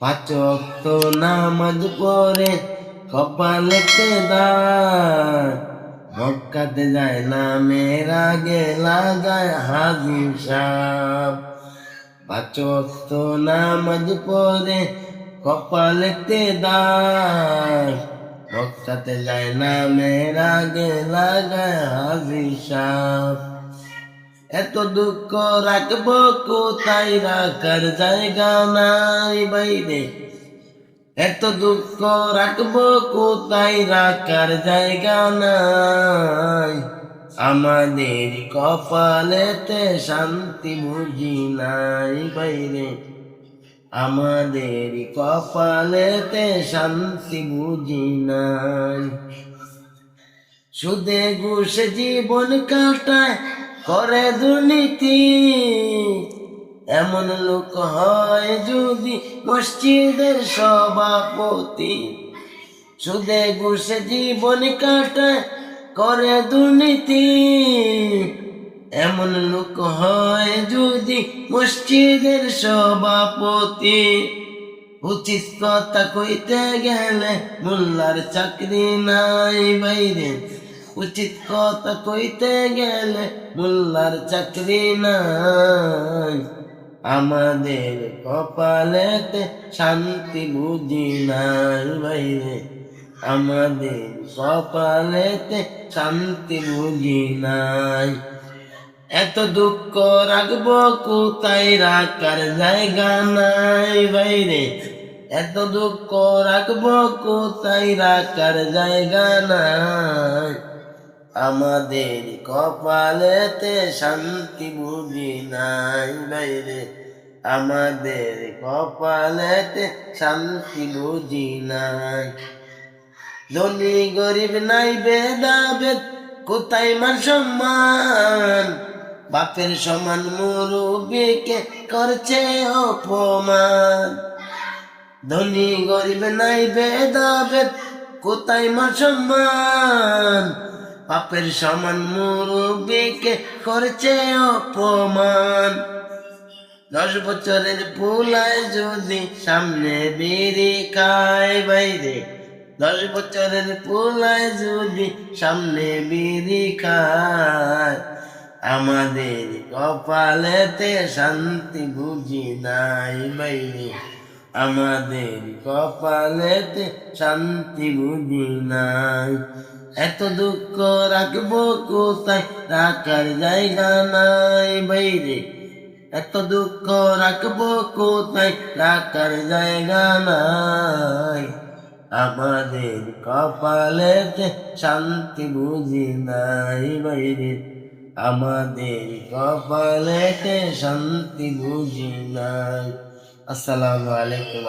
পাঁচ ওয়াক্ত নামাজ পড়ে কপালেতে দান, মক্কাতে যায় না মেরাগে লাগায় হাজি সাহেব। পাঁচ ওয়াক্ত নামাজ পড়ে কপালেতে দান, মক্কাতে যায় না মেরাগে লাগায় হাজি সাহেব। এত দুঃখ রাখবো কোথায়, রাখার জায়গা নাই বাইরে। এত দুঃখ রাখবো কোথায়, রাখার জায়গা নাই। আমাদের কপালেতে শান্তি বুঝি নাই বাইরে, আমাদের কপালেতে শান্তি বুঝি নাই। সুদে ঘুষে জীবন কাটায় করে দুর্নীতি, এমন লোক হয় যদি মসজিদের সভাপতি। সুদে ঘুষে জীবন কাটায় করে দুর্নীতি, এমন লোক হয় যদি মসজিদের সভাপতি। উচিত কথা কইতে গেলে মোল্লার চাকরি নাই বাইরে, উচিত কথা কইতে গেলে মোল্লার চাকরি নাই। আমাদের কপালেতে শান্তি বুঝি নাই বাইরে, আমাদের কপালেতে শান্তি বুঝি নাই। এত দুঃখ রাখবো কোথায়, রাখার জায়গা নাই বাইরে। এত দুঃখ রাখবো কোথায়, রাখার জায়গা নাই। আমাদের কপালেতে শান্তি বুঝি নাই বাইরে, আমাদের কপালেতে শান্তি বুঝি নাই। ধনী গরিব নাই ভেদাভেদ, কোথায় মান সম্মান। বাপের সমান মুরব্বিকে করছে অপমান। ধনী গরিব নাই ভেদাভেদ, কোথায় মান সম্মান। বাপের সমান মুরব্বিকে করছে অপমান। 10 বছরের পোলায় যদি সামনে বিড়ি খায় বাইরে, 10 বছরের পোলায় যদি সামনে বিড়ি খায়। আমাদের কপালেতে শান্তি বুঝি নাই বাইরে, আমাদের কপালেতে শান্তি বুঝি নাই। এত দুঃখ রাখবো কোথায়, রাখার জায়গা নাই বাইরে। এত দুঃখ রাখবো কোথায়, রাখার জায়গা নাই। আমাদের কপালেতে শান্তি বুঝি নাই বাইরে, আমাদের কপালেতে শান্তি বুঝি নাই। আসসালামু আলাইকুম।